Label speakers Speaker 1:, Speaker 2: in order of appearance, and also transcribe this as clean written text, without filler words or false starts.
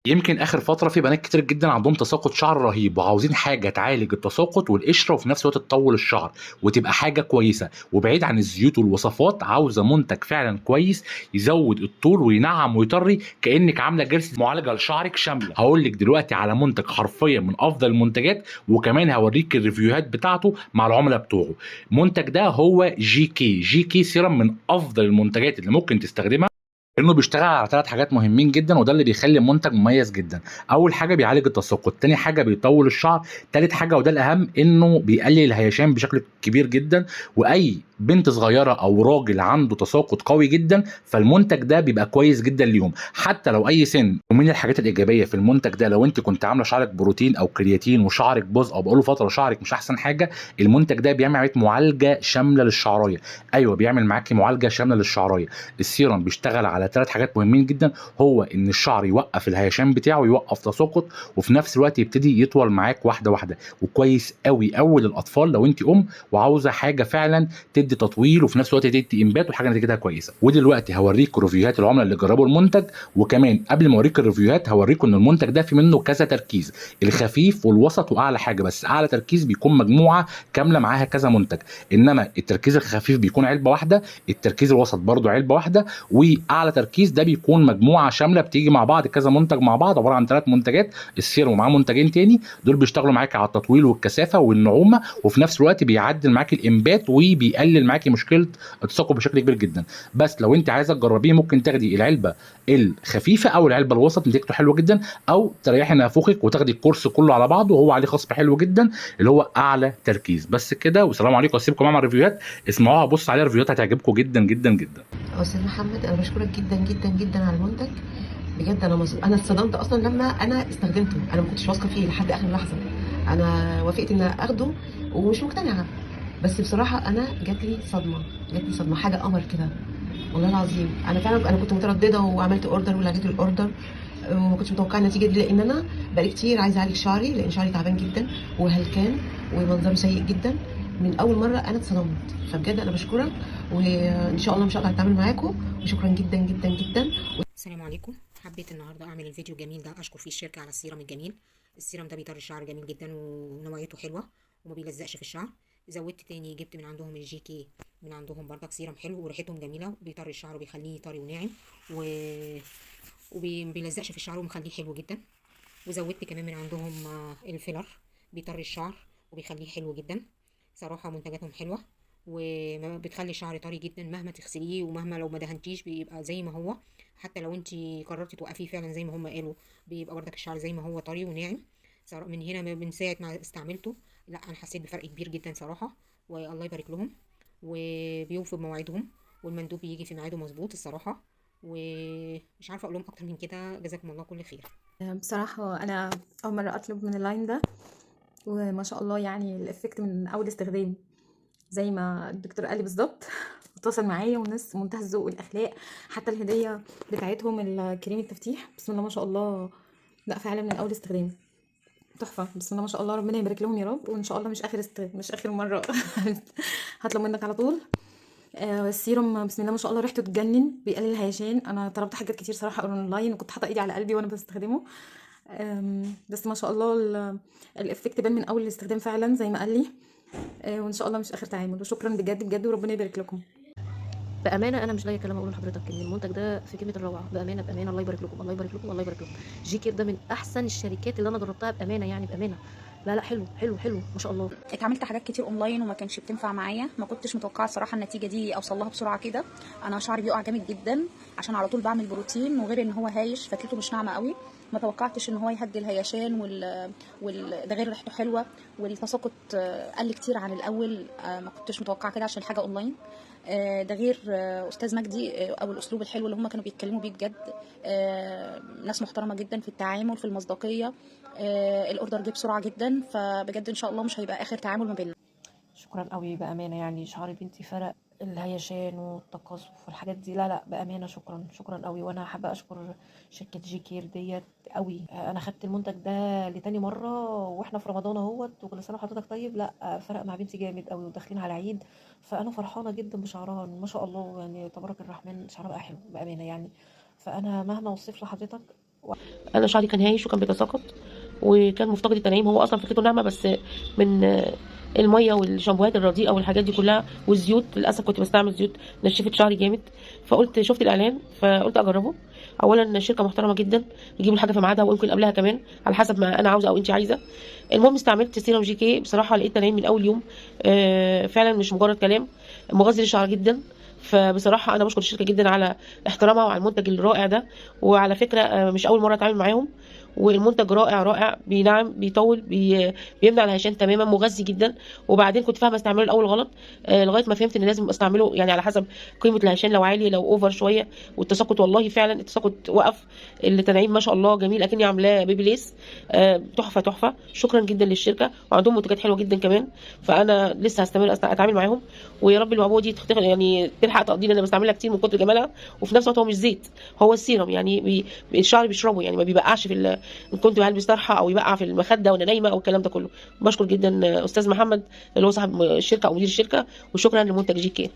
Speaker 1: يمكن آخر فترة في بنات كتير جدًا عندهم تساقط شعر رهيب، وعاوزين حاجة تعالج التساقط والقشرة، وفي نفس الوقت تطوّل الشعر، وتبقى حاجة كويسة، وبعيد عن الزيوت والوصفات، عاوزة منتج فعلًا كويس يزوّد الطول وينعّم ويطرّي، كإنِّك عاملة جلسة معالجة لشعرِك شاملة. هاقول لِك دلوقتي على منتج حرفيًا من أفضل المنتجات، وكمان هاورّيكِ الريفيوهات بتاعته مع العُملا بتوعه. المنتج ده هو GK، GK سيرم من أفضل المنتجات اللي ممكن تستخدمها، لأنه بيشتغل على 3 حاجات مهمين جدًا، وده اللي بيخلّي المنتج مميز جدًا. أول حاجة بيعالج التساقط، تاني حاجة بيطوّل الشعر، تالت حاجة وده الأهم إنه بيقلل الهيشان بشكل كبير جدًا، وأي بنت صغيرة أو راجل عنده تساقط قوي جدًا، فالمنتج ده بيبقى كويس جدًا ليهم، حتى لو أي سن. ومن الحاجات الإيجابية في المنتج ده، لو أنتِ كنتِ عاملة شعرِك بروتين أو كرياتين وشعرِك بوظ أو بقى له فترة شعرِك مش أحسن حاجة، المنتج ده بيعمل عملية معالجة شاملة للشعراية. أيوه، بيعمل معاكِ معالجة شاملة للشعراية. السيرم بيشتغل على 3 حاجات مهمين جدًا، هو إن الشعر يوقّف الهيشان بتاعه، يوقّف تساقط، وفي نفس الوقت يبتدي يطول معاك واحدة، واحدة، وكويس أوي، أوي للأطفال لو أنتِ وعاوزة حاجة فعلًا تدّي تطويل وفي نفس الوقت تدّي إنبات وحاجة نتيجتها كويسة. ودلوقتي هاورّيكم ريفيوهات العُملا اللي جرّبوا المنتج، وكمان قبل ما أورّيكم الريفيوهات هاورّيكم إن المنتج ده في منه كذا تركيز، الخفيف والوسط وأعلى حاجة، بس أعلى تركيز بيكون مجموعة كاملة معاها كذا منتج، إنما التركيز الخفيف بيكون علبة واحدة، التركيز الوسط برضه علبة واحدة، واعلى تركيز ده بيكون مجموعه شامله بتيجي مع بعض كذا منتج مع بعض، عباره عن 3 منتجات، السيرم ومعاه منتجين تاني، دول بيشتغلوا معاكي على التطويل والكثافه والنعومه، وفي نفس الوقت بيعدل معاكي الانبات وبيقلل معاكي مشكله التساقط بشكل كبير جدا. بس لو انت عايزه تجربيه ممكن تاخدي العلبه الخفيفه او العلبه الوسط، نتيجته حلوه جدا، او تريحي نافوخك وتاخدي الكورس كله على بعضه وهو عليه خصم حلو جدا اللي هو اعلى تركيز. بس كده، والسلام عليكم، اسيبكم مع الريفيوهات، اسمعوها، بص عليها، الريفيوهات هتعجبكم جدا جدا جدا.
Speaker 2: استاذ محمد، انا بشكرك جدا جدا جدا على المنتج. بجد انا اتصدمت اصلا لما انا استخدمته، انا ما كنتش واثقه فيه لحد اخر لحظه. انا وافقت ان اخده ومش مقتنعه، بس بصراحه انا جات لي صدمه حاجه قمر كده. والله العظيم انا فعلا كنت متردده وعملت اوردر ولغيت الاوردر، وما كنتش متوقعه النتيجه دي، لان انا بقالي كتير عايزه اعالج شعري، لان شعري تعبان جدا وهلكان ومنظره سيء جدا. من اول مره انا اتصدمت، فبجد انا بشكرك، وان شاء الله مش هقدر اتعامل معاكم، وشكرا جدا جدا جدا.
Speaker 3: السلام عليكم. حبيت النهارده اعمل الفيديو الجميل ده اشكر فيه الشركه على السيرم الجميل. السيرم ده بيطري الشعر جميل جدا ونوعيته حلوه وما بيلزقش في الشعر. زودت تاني جبت من عندهم الجي كي، من عندهم برضك سيرم حلو وريحتهم جميله، بيطري الشعر وبيخليه طري وناعم وبيلزقش في الشعر ومخليه حلو جدا. وزودت كمان من عندهم الفيلر، بيطري الشعر وبيخليه حلو جدا. صراحة منتجاتهم حلوة وبتخلي الشعر طري جدا مهما تغسليه، ومهما لو ما دهنتيش بيبقى زي ما هو. حتى لو انتي قررتي توقفيه فعلا زي ما هم قالوا بيبقى برضك الشعر زي ما هو طري وناعم. من هنا من ساعة ما استعملته، لا انا حسيت بفرق كبير جدا صراحة، والله يبارك لهم. وبيوفوا بمواعيدهم، والمندوب بيجي في ميعاده مظبوط الصراحة. ومش عارفة اقول لهم اكتر من كده، جزاكم الله كل خير.
Speaker 4: بصراحة أنا أول مرة أطلب من اللاين ده، وما شاء الله يعني الإفكت من أول استخدام زي ما الدكتور قال لي بالظبط. اتصل معايا وناس منتهى الذوق والأخلاق، حتى الهدية بتاعتهم الكريم التفتيح بسم الله ما شاء الله. لا فعلا من أول استخدام تحفة، بسم الله ما شاء الله، ربنا يبارك لهم يا رب، وإن شاء الله مش آخر مرة هطلب منك على طول. السيروم بسم الله ما شاء الله ريحته تجنن، بيقلل الهيشان. انا طلبت حاجات كتير صراحه اونلاين وكنت حاطه ايدي على قلبي وانا بستخدمه. بس ما شاء الله الافكت بان من اول الاستخدام فعلا زي ما قال لي. وان شاء الله مش اخر تعامل، وشكرا بجد بجد وربنا يبارك لكم.
Speaker 5: بامانه انا مش لاقي كلام اقوله لحضرتك ان المنتج ده في قمه الروعه. بامانه بامانه الله يبارك لكم، الله يبارك لكم، الله يبارك لكم. جي كير ده من احسن الشركات اللي انا جربتها بامانه، يعني بامانه. لا لا، حلو حلو حلو ما شاء الله.
Speaker 6: اتعاملت حاجات كتير اونلاين وما كانش بتنفع معايا، ما كنتش متوقعه الصراحه النتيجه دي اوصل لها بسرعه كده. انا شعري بيقع جامد جدا عشان على طول بعمل بروتين، وغير ان هو هايش فتلته مش ناعمه قوي. ما توقعتش ان هو يهدي الهيشان ده غير ريحته حلوه. والتساقط قل كتير عن الاول، ما كنتش متوقعه كده عشان حاجه اونلاين. ده غير استاذ مجدي او الاسلوب الحلو اللي هم كانوا بيتكلموا بيه بجد. ناس محترمه جدا في التعامل في المصداقيه. الاوردر جه بسرعه جدا، فبجد ان شاء الله مش هيبقى اخر تعامل ما بيننا.
Speaker 5: شكرا قوي بامانه، يعني شعر بنتي فرق الهيشان والتقصف والحاجات دي. لا لا بامانه شكرا شكرا قوي. وانا حابه اشكر شركه جي كير ديت قوي. انا خدت المنتج ده لتاني مره واحنا في رمضان اهوت، وكل سنه وحضرتك طيب. لا فرق مع بنتي جامد قوي وداخلين على عيد، فانا فرحانه جدا بشعرها ما شاء الله، يعني تبارك الرحمن شعرها بقى حلو بامانه يعني. فانا مهما اوصف لحضرتك انا شعري كان هايش وكان بيتساقط وكان مفتقد التنعيم، هو اصلا فكرته ناعمه بس من الميه والشامبوهات الرديئه والحاجات دي كلها والزيوت، للاسف كنت بستعمل زيوت نشفت شعري جامد. فقلت شفت الاعلان فقلت اجربه. اولا شركه محترمه جدا، يجيبوا الحاجه في ميعادها ويمكن قبلها كمان على حسب ما انا عاوزه او انت عايزه. المهم استعملت سيرم جي كي، بصراحه لقيت تنعيم من اول يوم، فعلا مش مجرد كلام، مغذي للشعر جدا. فبصراحه انا بشكر الشركه جدا على احترامها وعلى المنتج الرائع ده. وعلى فكره مش اول مره اتعامل معاهم، والمنتج رائع رائع، بينعم بيطول بيمنع الهشام تماما، مغذي جدا. وبعدين كنت فاهمه استعمله الاول غلط، لغايه ما فهمت ان لازم استعمله يعني على حسب قيمه الهشام، لو عالي لو اوفر شويه. والتساقط والله فعلا التساقط وقف، التنعيم ما شاء الله جميل اكني عاملاه بيبي ليس، تحفه تحفه. شكرا جدا للشركه، وعندهم منتجات حلوه جدا كمان. فانا لسه هستمر اتعامل معاهم، ويا رب العبوه دي يعني تلحق تقضيني، انا بستعملها كتير من كتر جمالها. وفي نفس الوقت هو مش زيت، هو السيرم يعني الشعر بيشربه، يعني ما بيبقعش ان كنت بلبس طرحه او يبقع في المخده وانا نايمه او الكلام ده كله. بشكر جدا استاذ محمد اللي هو صاحب الشركه او مدير الشركه، وشكرا لمنتج جي كي.